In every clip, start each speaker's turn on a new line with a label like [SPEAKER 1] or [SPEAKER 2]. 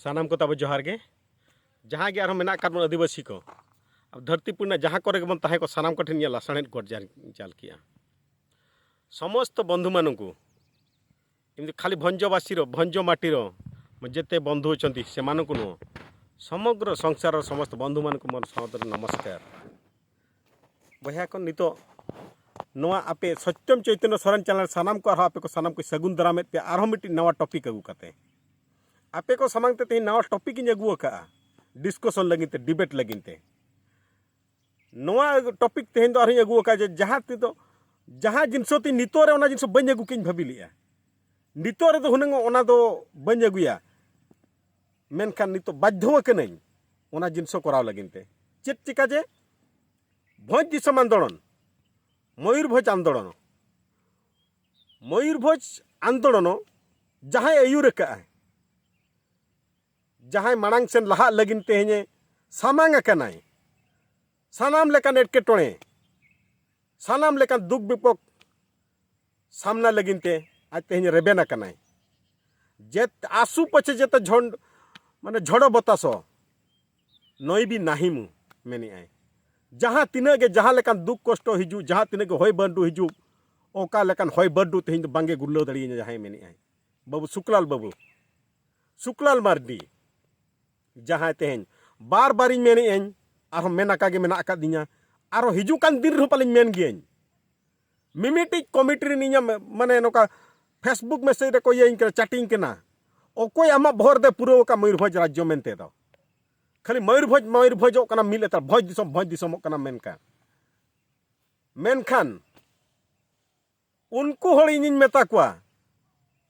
[SPEAKER 1] सानाम को तब जोहार गे जहाँ गे मेना बन आदिवासी को अब धरतीपुर जहाँ करे बन तहाँ को सानाम को ठेन लासाणेद गोट चाल किया समस्त बंधु मानू एमती खाली भंजवासी भंज माटीर जिते बंधु अच्छा से नुह समग्र संसार समस्त बंधु मान मोर सहोदर नमस्कार बया को नित आपे सत्यम चैतन्य सोरेन चैनल सानाम को आपे को सानाम को सगुन दारामेद पे आरो मिट्टी नवा टॉपिक अगू करते आपे को सामांग ते तेज नवा टॉपिक इन अगू का डिस्कशन लगिनते डिबेट लगिनते नवा टॉपिक तेज दो अगू का जहाँ ती तो जहाँ जिनसो ती नितो रे ओना जिनसो बन अगू किन भाभी लिया नितो रे तो हुनंग ओना दो बन अगुया मेनखान नितो बाध्य कनई ओना जिनसो कराव लगिनते चेत चिका जे भोज दिसम आंदोलन मयूरभंज आंदोलन जहाँ आयुर का जहाँ मांग सेन लहा लगिन तेहें सामांग कनाय सानाम लेकान एटकेटोणे सानाम लेकान दुख विपक सामना लगिनते आज तेहें रेबेना कनाय जेत आसू पछे जेत झंड माने झड़ बतासो नई भी नाही मु मेनी आए जहाँ तीना के जहाँ लेकान दुख कष्ट हिजू जहाँ तीना के हय बंडू हिजू ओका लेकान हय बंडू तेहें बांगे गुल्लो दड़ी जहाँ मेनी आए बाबू सुकलाल मार्डी जहाँ तेहें बार बार मेने आर मेनाका गे मेना का दिया आरो हिजू कान दिन रो पालिन मेन गियन मिमिटी कमिटी निया माने नोका फेसबुक मैसेज रे को ये इनके चैटिंग केना ओकोय आमा भर दे पूरा का मयूरभंज राज्य मेनते दो खाली मयूरभंज कना मिल एता भोज दिसम कना मेनका मेनखान उनको हड़ इन मेता कुआ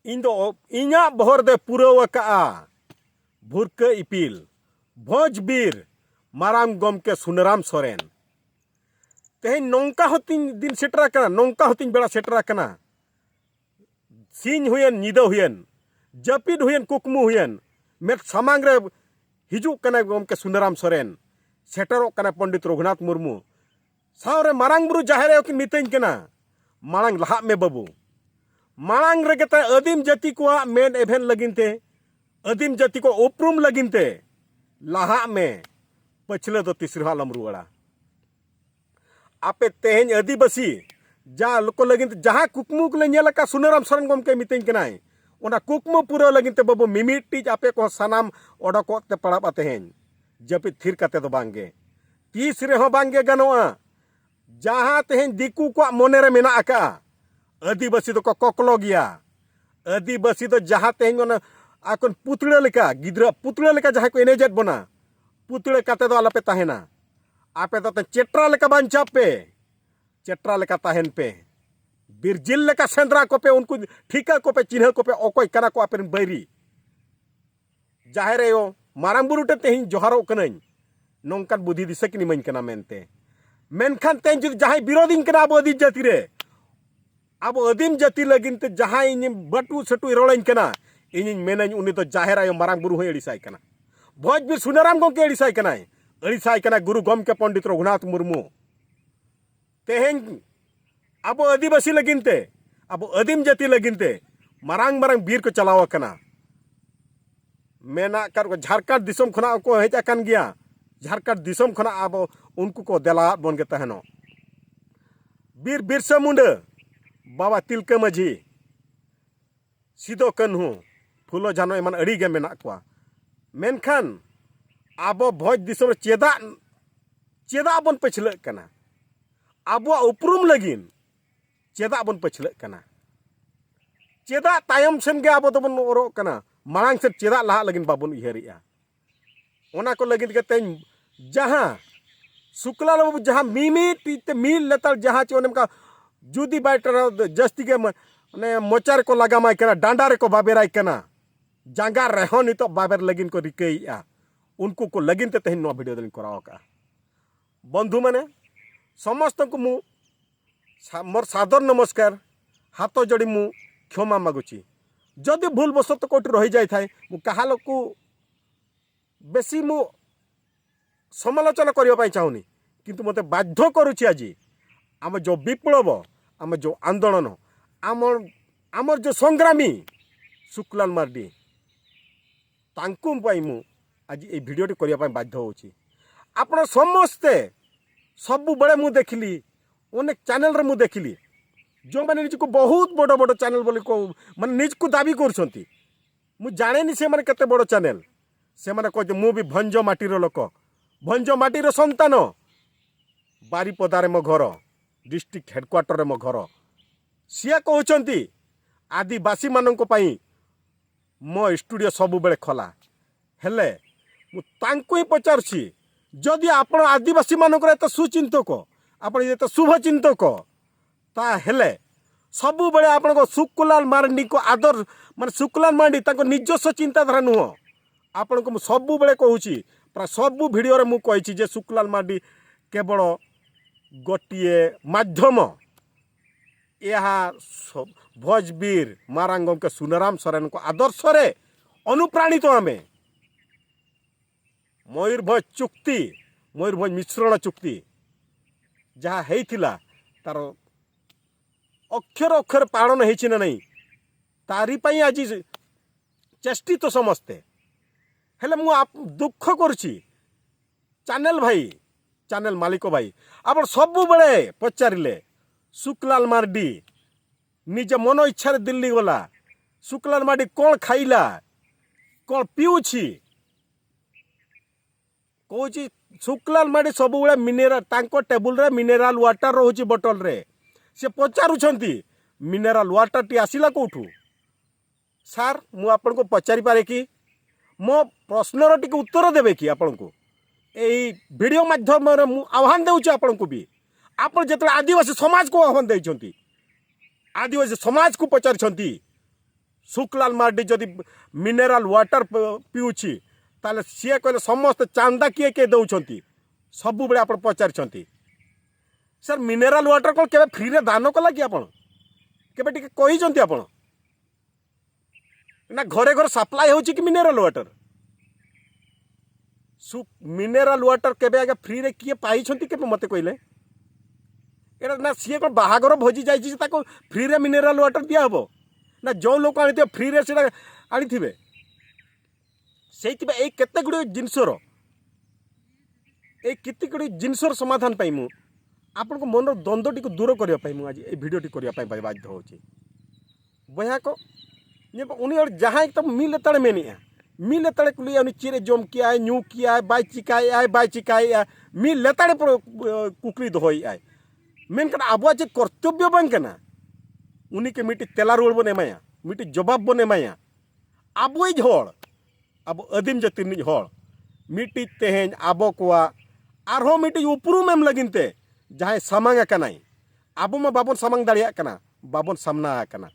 [SPEAKER 1] इन दो इना बहर दे पूरा का भुरका इपिल भोज बीर माराम गमके सुनराम सोरेन तेहें नौका होतिन दिन सेटरा कना नौका होतिन बेड़ा सेटरा कना सिंह हुयन निदा हुयन जपिद हुयन कुकमु हुयन मेट सामांग रे हिजू कना गमके सुनराम सोरेन सेटरो कना पंडित रघुनाथ मुर्मू सावरे मारांग बुरु जाहेर किन मितैन कना मांग लहा में बाबू मांग रे केता आदिम जाति को मेन एभेन लगिनते आदिम जाति को उपरूम लगिनते लहा में पछले तो तीसरा आलम रुआड़ा आपे तेहें आदिवासी जा को लगिन जहाँ कुकमु को लेला का सुनराम सोरेन गमके मितैन कनाय ओना कुकमु पूरा लगिनते बाबू मिमिटी आपे को सानाम ओडकोते पड़ाबा तेहें जपित थिर कते दो बांगे तीस रे हो बांगे गनोआ जहाँ तेहें दिकू को मोने रे मेना आका आदिवासी तो को कोकलो गया आदिवासी तो जहाँ तेहें ओना आकन पुतड़ा लेका गिद्रा पुतड़ा लेका जहाँ को एनेजेट बना पुतड़े कते दो आलपे ताहेना आपे तो चेट्रा लेका बांचा पे चेट्रा लेका ताहेन पे बिरजिल लेका सेंद्रा को पे उनको ठीका को पे चिन्ह को पे ओकोय कना को आपे बैरी जाहेर यो मारांग बुरुटे तेहिं जोहारो कनई नौकान बुद्धि दिशा किनी मन कना मेनते मेनखान तेहिं जुदी जहाँ विरोधी कना अब आदिम जाति रे अब आदिम जाति लगिनते जहाँ इन बटू सटू रोड़न कना इन मेनन उनी तो जाहेर आयो मारांग बुरु होय अड़िसाय कना भोज बीर सुनाराम गमके अड़िसाय कना गुरु गमके पंडित रघुनाथ मुर्मू तेहें अब आदिवासी लगिनते अब आदिम जाति लगिनते मारांग बीर को चलाव कना मेना कर झारखंड दिसम खना को हेज अकन गया झारखंड दिसम खना अब उनको को देला बन के तहनो बीर बिरसा मुंडा बाबा तिलका माझी सिदो कान्हू फुलो झानो एमान अड़ी गे मेना को मेनखान अब भोज दिसम चेदा बन पछले कना अब उपरूम लगिन चेदा बन पछले कना चेदा तायम सेन गे अब तो बन ओरो कना मांग से चेदा लहा लगिन बाबन उहरिया ओना को लगिन के तेन जहाँ शुक्ला बाबू जहाँ मिमिट मिल लेतार जहाँ चे का जुदी बाइटर जस्ती के माने मोचार को लगामाय कना डांडा रे को बाबेराय कना जांगा रेहो नितो बाबेर लगिन को रिकैया उनको को लगिन ते तेहिन नो वीडियो दलिन कराव का बंधु माने समस्त को मु मोर सादर नमस्कार हाथ जोड़ी मु क्षमा मागुची जदि भूल बसत कोटी रही जाय थाए मु कहालो को बेसी मु समालोचना करिया पाई चाहुनी किंतु मते बाध्य करूची आज आम जो विप्लव आम जो आंदोलन आमर जो संग्रामी शुक्लाल मार्डी तांकु पाई मु आज ये भिडियोटी करने बाध्य होची। आपण समस्ते सबु बड़े मु देखिली अनेक चैनल रे मु देखिली जो मैंने निज को बहुत बड़ बड़ चैनल बोली को माने निज को दाबी करछंती। मु जानेनी से माने केते बड़ चैनल से माने कहते मु भी भंज माटीर लोक भंज माटीर संतान बारीपदारे मो घर डिस्ट्रिक्ट हेडक्वार्टर मो घर सी कहते आदिवासी मानक पई मो स्टूडियो सब बेले खोला हेले मु तांको ही पचारछि जदि आपण आदिवासी मानक एत सुचिंतक आपण एत शुभ चिंतक ता हेले सबु बेले आपण सुकुलाल मार्डी को आदर माने सुकुलाल मार्डी ताको निजस्व चिंताधारा नुह आपण को सबु बेले कहूची प्राय सबु भिडियो रे मु कहिछि जे सुकुलाल मार्डी केवल गोटिए माध्यम यहाँ भोजबीर मारांगम के सुनराम सोरेन को आदर्श रे अनुप्राणित आमे मयूरभंज चुक्ति मयूरभंज मिश्रण चुक्ति जहाँ हेइथिला तार अक्षर अक्षर पालन हेछि ना नहीं तारी पई आज चेष्टित तो समस्ते हेले मु दुख करछि चैनल भाई चैनल मालिक भाई आप सबु बेले पचारिले सुकलाल मार्डी निज मन इच्छा दिल्ली गला सुकलाल मार्डी कौन खाइला कौन पिउछि कहूँ सुकलाल मार्डी सब बेले मिनेराल तांको टेबुल रे मिनेराल वाटर रोची बोतल रे से पचारुछंती मिनेराल वाटर टी आसिला कोठू सार मु आपन को पचारि पारे कि मो प्रश्नर टिके उत्तर देबे कि आपन को एई वीडियो माध्यम रे मु आह्वान देउछि आपन को भी आपण जत आदिवासी समाज को आह्वान देइछंती आदिवासी समाज को पचारिछंती सुकलाल मार्डी जदि मिनेराल वाटर पिउछि ताले सी कहले समस्त चांदा किए किए दौरान सबु बेले आप पचारिछंती सर मिनेराल वाटर कौन केबे फ्री रे दान कला कि आपण केबे टिके कहिछंती आपण ना घरे घर सप्लाई होछि कि मिनेराल वाटर मिनेराल वाटर केबे आगे फ्री रे किए पाइछंती केबे मते कहले एरा ना सी को बाहागर भोजी जाइछि ताको फ्री रे मिनेराल वाटर दिया हबो ना जो लोक आनिथिबे फ्री रे सेटा आनिथिबे से केते गुड़े जिनसर केते गुड़े जिनसर समाधान पाई मु आपण को मन द्वंद्व टी दूर करने मुझे आज ये भिडियो करने बाध्य होची बया को उन्हीं और जहाँ एकदम मिल तड़े मेनिया मिल लेताड़े कुली उन्हीं चिरे जम किया है न्यू किया है बाई चिकाई आए बाई चिकाई आए मिल लेताड़े पर कुकली दोहई आए मेनकन अब आज कर्तव्य बन ना उन्हीं के मिट्टी तेला रोल बने माया मिट्टी जवाब बने माया अब हड़ अब आदिम जाति हड़ मिट्टी तेहें अब को मिट्टी उपरूम एम लगिनते जहाँ सामांग अब मा बाबन सामांग दाड़िया बाबन सामना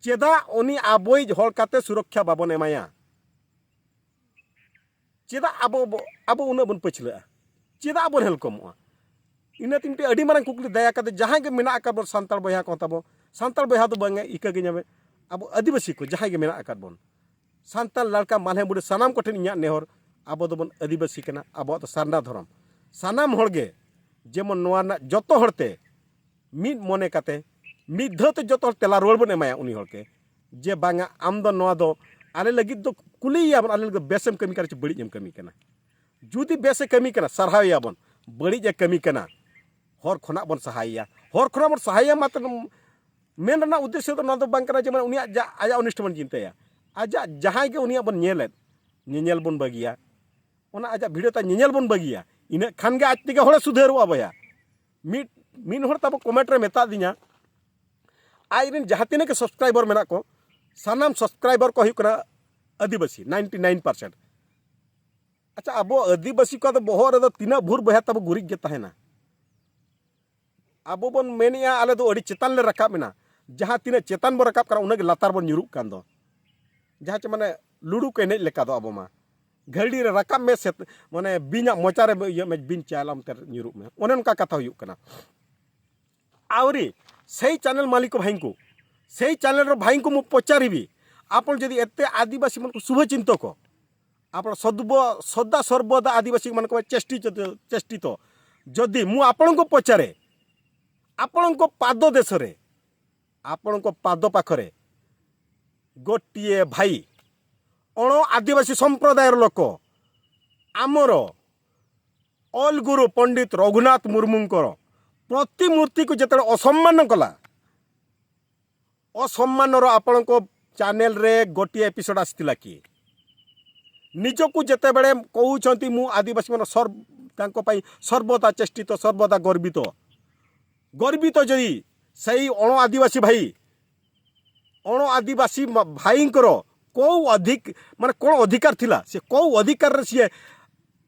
[SPEAKER 1] चेदा उनी आबोई हड़ काते सुरक्षा बाबन एमाया चेदा अब अब उन्ना बन पछला चेदा अब हेलकमोआ इना तिनटे अडी मारंग कुकली दया काते जहाँ के मेना आकाबन सांताल बया को ताबो सांताल बया तो बांगे इका गे ᱧᱟᱢে अब आदिवासी को जहाँ के मेना आकाबन सांताल लड़का माने बुढ़े सानाम कोठेन इᱧᱟᱜ नेहर अब दोबन आदिवासी कना अब तो सारना धर्म सानाम हड़गे जेमन नोआ ना जतो हड़ते मिद मने काते मिद धते जतो तेला रोल बन एमाया उनी हड़के जे बांगा आम दो नोआ दो आले लगिद दो कुलिया बन आले बेसम कमी करे बड़ी एम कमी कना जुदी बेसे कमी कना सरहाया बन बड़ी जे कमी कना हर खना बन सहायया हर खना बन सहायया मात्र मेन ना उद्देश्य तो ना दो बांग कना जे उनी आजा अनिष्ट बन चिंताया आजा जहाँ के उनी बन नेलेत नेनेल बन बगिया ओना आजा भिडियो ता नेनेल बन बगिया इन खान के आज तेगे हड़े सुधेरवा बया मिन हड़ तब कमेंट रे मेता दिया आइरेन जहाँ तीन के सब्सक्राइबर मेना को सानाम सब्सक्राइबर को हुई आदिवासी 99%। अच्छा अब आदिवासी को बहर रे तीना भूर बया तब गुरिज गे तहेना अब बन मेनिया आले दो अड़ी चेतान ले रकाब मेना जहाँ तीन चेतान बो रकाब करा उनगे लातार बन nyuruk कान दो जहाँ चे माने लुडू के एनेज लेका दो अब मा घड़ी रे रकाब में से माने बिना मोचा रे ये में बिन चालाम ter nyuruk में ओने उनका कथा हुई कना आवरी सही चैनल मालिक भाई को सही चैनल रो भाई को मु पचारिबी आपन जदि एते आदिवासी मन को शुभ चिंतक आपन सदा सर्वदा आदिवासी मन को चेष्टित जदि मु आपन को पचारे आपन को पाद देश रे आपन को पाद पाखरे गोटिए भाई अण आदिवासी संप्रदायर लोक आमर ऑल गुरु पंडित रघुनाथ मुर्मूंकर प्रतिमूर्ति को जिते असम्मान कला असम्मानर आपण चैनल रे गोटे एपिसोड आसला कि निजकू जिते बड़े कहते मु आदिवासी मान सर्वदा चेष्टित सर्वदा गर्वित गर्वित जदि सही अण आदिवासी भाई अण आदिवासी भाई कौ अधिक माने कौन अधिकार थिला से कौ अधिकार रे सी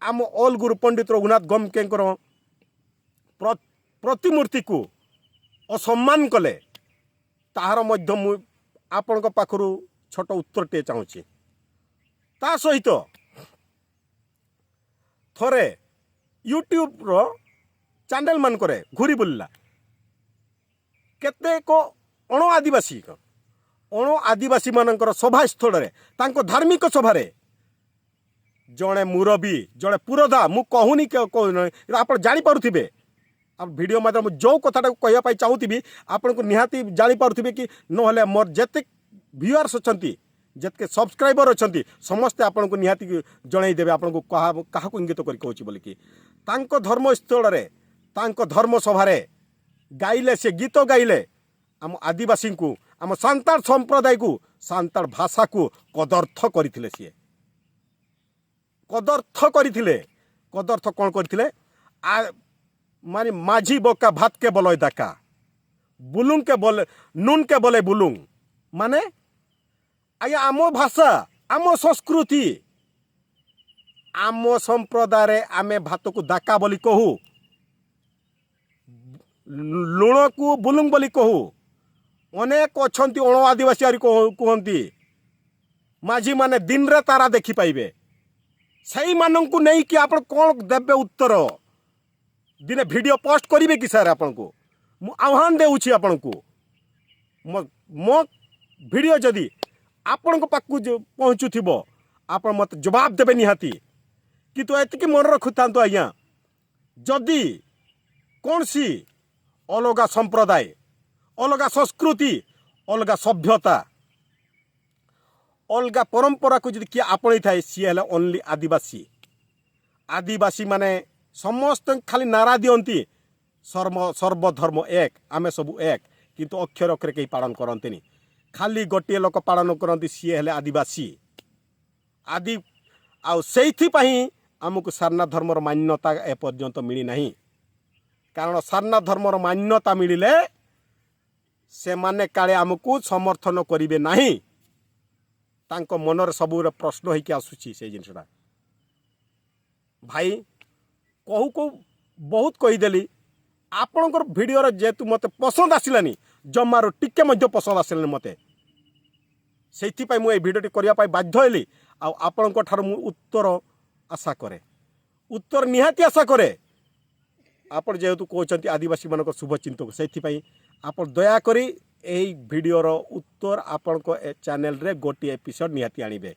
[SPEAKER 1] आम ऑल गुरु पंडित रघुनाथ गमके प्रतिमूर्ति को असम्मान कले ताहार मध्य मु आपण पाखरु छोट उत्तरटे चाहूँगी ता सहित थरे यूट्यूब रो चैनल मान करे घूरी बुलला केतेक अण आदिवासी मानकर सभास्थल तांको धार्मिक सभारे जड़े मुरबी जड़े पुरोधा मु कहूनी आप जापारे आप वीडियो माध्यम जो कथा कहवाई चाहूबी आपन को निहाती जापारे कि नहले मोर जिते व्यूअर्स अच्छा जितके सब्सक्राइबर अच्छा समस्ते आपन को निहाती जनईदेवे आपन को क्या इंगित कर कहूँ बोलिकी धर्मस्थल धर्म सभारे गाइले से गीत गाइले आम आदिवासी को आम सांताल संप्रदाय को सांताल भाषा को कदर्थ करथिले सी कदर्थ करथिले कदर्थ कौन करथिले माने माझी बका भात के बोले दाका बुलुंग के बोले नून के बोले बुलुंग माने आया आम भाषा आम संस्कृति आम संप्रदाय आमे भात को दाका बोली कहू लुण को बुलुंग बोली कहू अनेक अच्छा अण आदिवासी कहती माझी माने दिन रे तारा देखी पाइबे सही मानन को नहीं कि आप कौन देवे उत्तर दिने वीडियो पोस्ट करेंगे कि सर आपन को मु आह्वान देउछि आपन को मो वीडियो जदि आपण को पाकु पहुँचुथिबो आपण मत जवाब देबे निहाती कि तो एतिकी मन रखुथांतो आज्ञा जदि कौन सी अलगा संप्रदाय अलगा संस्कृति अलगा सभ्यता अलगा परंपरा को जदि किए आपणी थाए सी है ओनली आदिवासी आदिवासी माने समस्त खाली नारा दियंती सर्वधर्म एक आमे सबू एक किंतु अक्षर अक्षर कहीं पालन करते खाली गोटे लोक पालन करती सी है आदिवासी आदि आईपाई आमको सारनाथ धर्मर मान्यता एपर्यंत मिली नहीं कारण सारनाथ धर्मर मान्यता मिले से माने काले आमको समर्थन करेंगे नहीं तांको मनर सबू प्रश्न होइके आसुची से जिनसटा भाई कहू को बहुत कहीदेली आपणकर भिडियो जेतु मते पसंद आसिलानी जमारो टिके मध्य पसंद आसिलानी मते सेइथिपाई मु ए भिडियोटी करिया पाई बाध्य हेली आ आपणकर ठार मु उत्तर आशा करे उत्तर निहाती आशा करे आपण जेहेतु कहते आदिवासी मानक शुभचिंतक से आप दयाकोरी यही भिडियोर उत्तर आपण चैनल रे गोटे एपिसोड निहाती आनिबे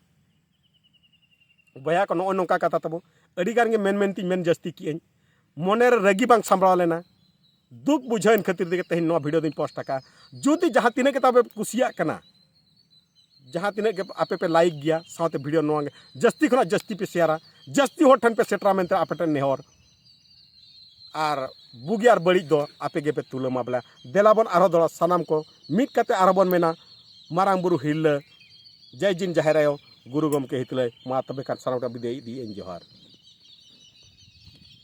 [SPEAKER 1] बया को नौका कथा तब अड़ीगान मेन मेनती मेन जस्ती किए मने रगी बांग संभाल लेना दुख बुझाइन खातिर देखे तेहन नवा भिडियो दिन पोस्ट का जुदी जहाँ तीन के तब कुसिया कना जहाँ तीन के आपे पे लाइक गया साथ भिडियो नवा जस्ती खुना जस्ती पे शेयरा जस्ती हो ठन पे सेटरा मेनते आपे नेहर आर बुगियार बड़ी दो आपे गे पे तुलमा बला देलाबन आरो दो सानाम को मिट कते आरबन मेना मारांग बुरु हिल जय जिन जहरायो गुरु गमके हितले मा तबे का सानाम का बिदे दी जोहार।